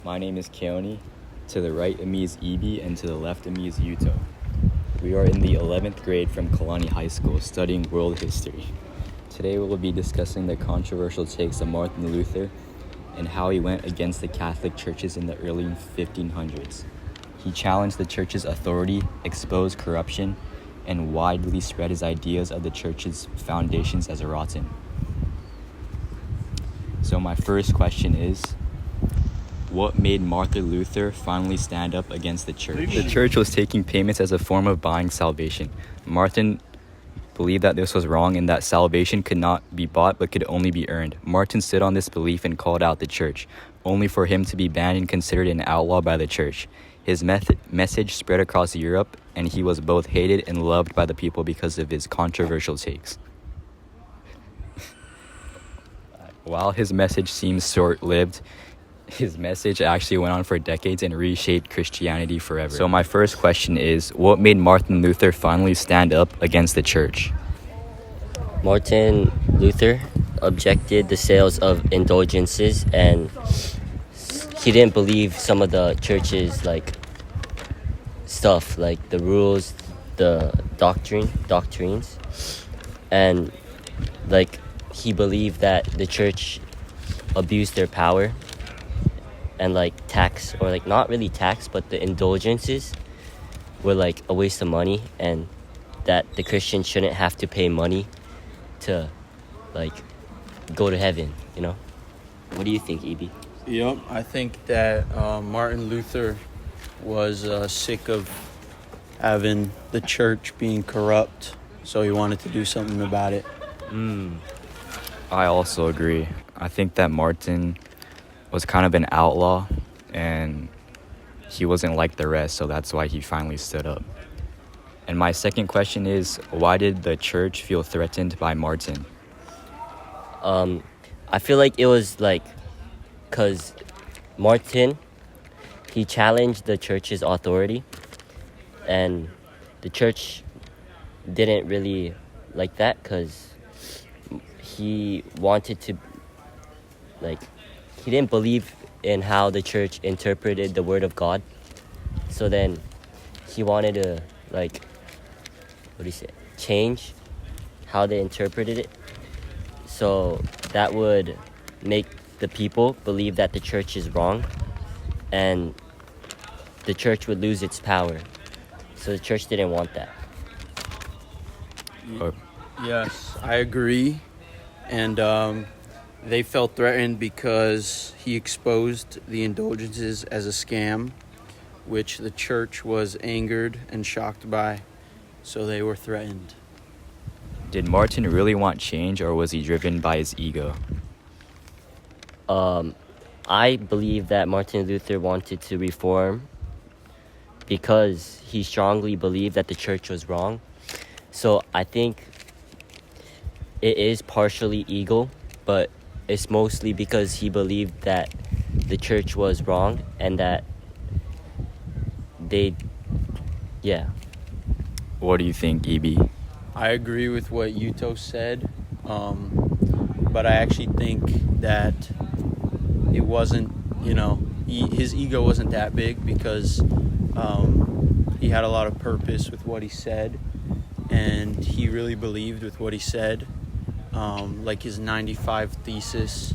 My name is Keone. To the right of me is Ibi, and to the left of me is Yuto. We are in the 11th grade from Kalani High School studying world history. Today we will be discussing the controversial takes of Martin Luther and how he went against the Catholic churches in the early 1500s. He challenged the church's authority, exposed corruption, and widely spread his ideas of the church's foundations as rotten. So my first question is, what made Martin Luther finally stand up against the church? The church was taking payments as a form of buying salvation. Martin believed that this was wrong and that salvation could not be bought but could only be earned. Martin stood on this belief and called out the church, only for him to be banned and considered an outlaw by the church. His message spread across Europe, and he was both hated and loved by the people because of his controversial takes. While his message seems short-lived, his message actually went on for decades and reshaped Christianity forever. So my first question is, what made Martin Luther finally stand up against the church? Martin Luther objected the sales of indulgences, and he didn't believe some of the church's stuff, like the rules, the doctrines, and he believed that the church abused their power and tax, or not really tax, but the indulgences were a waste of money, and that the Christians shouldn't have to pay money to go to heaven, What do you think, Ibi? Yep, I think that Martin Luther was sick of having the church being corrupt, so he wanted to do something about it. I also agree. I think that Martin was kind of an outlaw, and he wasn't like the rest, so that's why he finally stood up. And my second question is, why did the church feel threatened by Martin? I feel like it was because Martin, he challenged the church's authority, and the church didn't really like that because he wanted to, he didn't believe in how the church interpreted the word of God. So then he wanted to, change how they interpreted it. So that would make the people believe that the church is wrong, and the church would lose its power. So the church didn't want that. Yes, I agree. And they felt threatened because he exposed the indulgences as a scam, which the church was angered and shocked by, so they were threatened. Did Martin really want change, or was he driven by his ego? I believe that Martin Luther wanted to reform because he strongly believed that the church was wrong. So I think it is partially ego, but it's mostly because he believed that the church was wrong and that What do you think, Ibi? I agree with what Yuto said, but I actually think that it wasn't, his ego wasn't that big because he had a lot of purpose with what he said, and he really believed with what he said, like his 95 thesis,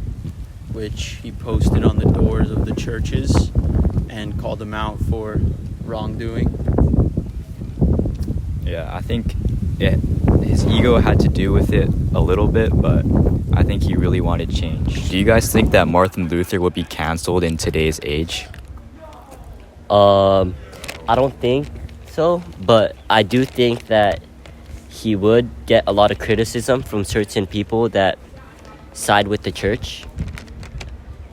which he posted on the doors of the churches and called them out for wrongdoing. Yeah, I think his ego had to do with it a little bit, but I think he really wanted change. Do you guys think that Martin Luther would be canceled in today's age? I don't think so, but I do think that he would get a lot of criticism from certain people that side with the church.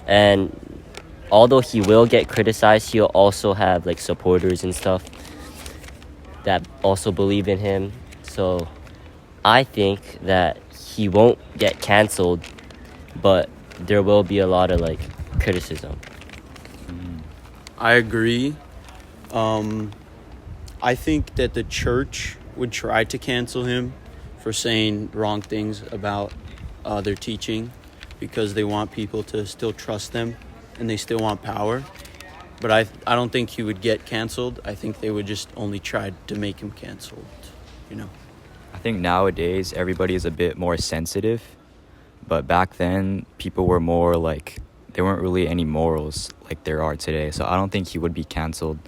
And although he will get criticized, he'll also have supporters and stuff that also believe in him. So I think that he won't get canceled, but there will be a lot of criticism. I agree. I think that the church would try to cancel him for saying wrong things about their teaching because they want people to still trust them and they still want power. But I don't think he would get canceled. I think they would just only try to make him canceled, you know. I think nowadays everybody is a bit more sensitive, but back then people were more like, there weren't really any morals like there are today. So I don't think he would be canceled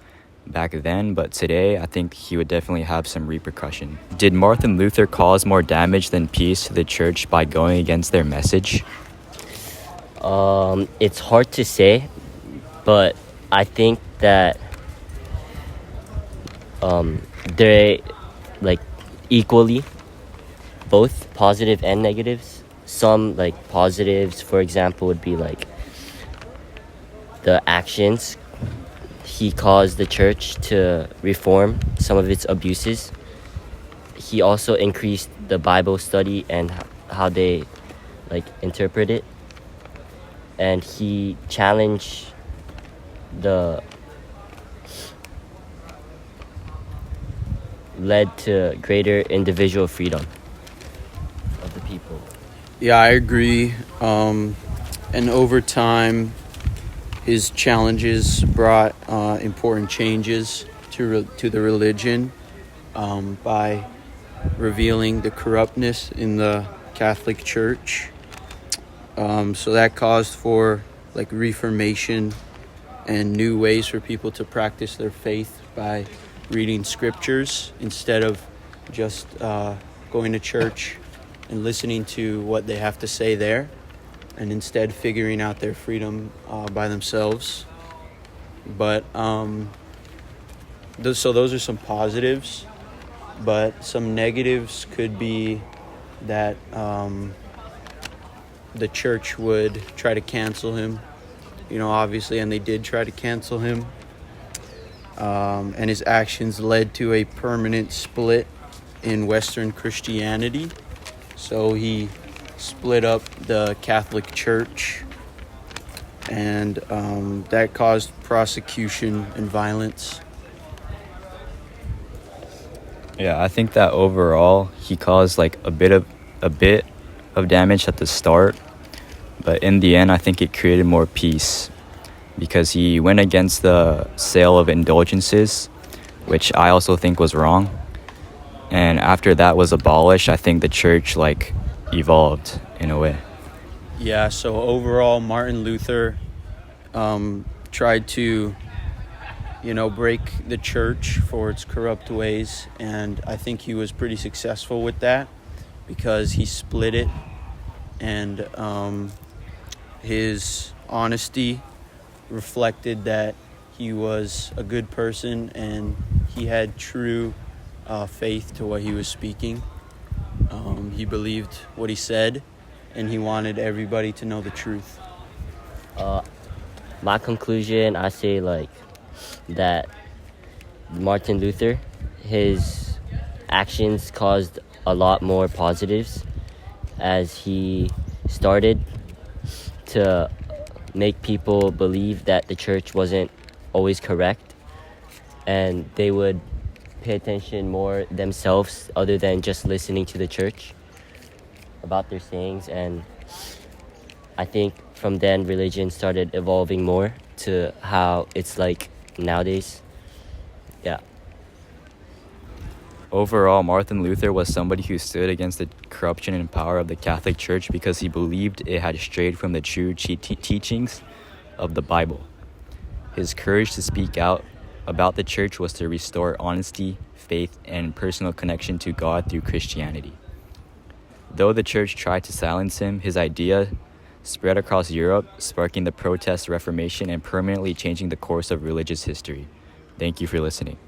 back then, but today I think he would definitely have some repercussion. Did Martin Luther cause more damage than peace to the church by going against their message? It's hard to say, but I think that they like equally, both positive and negatives. Some like positives, for example, would be like the actions. He caused the church to reform some of its abuses. He also increased the Bible study and how they like interpret it. And he challenged led to greater individual freedom of the people. Yeah, I agree. And over time, his challenges brought important changes to the religion by revealing the corruptness in the Catholic Church. So that caused for like reformation and new ways for people to practice their faith by reading scriptures instead of just going to church and listening to what they have to say there, and instead figuring out their freedom by themselves. But so those are some positives, but some negatives could be that the church would try to cancel him, you know, obviously, and they did try to cancel him. And his actions led to a permanent split in Western Christianity. So he split up the Catholic Church, and that caused prosecution and violence. Yeah, I think that overall he caused like a bit of damage at the start, but in the end I think it created more peace because he went against the sale of indulgences, which I also think was wrong. And after that was abolished, I think the church like evolved in a way. Yeah, so overall Martin Luther tried to, you know, break the church for its corrupt ways, and I think he was pretty successful with that because he split it, and his honesty reflected that he was a good person and he had true faith to what he was speaking. He believed what he said, and he wanted everybody to know the truth. My conclusion, I say like that Martin Luther, his actions caused a lot more positives as he started to make people believe that the church wasn't always correct, and they would pay attention more themselves other than just listening to the church about their sayings. And I think from then religion started evolving more to how it's like nowadays. Yeah. Overall, Martin Luther was somebody who stood against the corruption and power of the Catholic Church because he believed it had strayed from the true teachings of the Bible. His courage to speak out about the church was to restore honesty, faith, and personal connection to God through Christianity. Though the church tried to silence him, his idea spread across Europe, sparking the protest Reformation and permanently changing the course of religious history. Thank you for listening.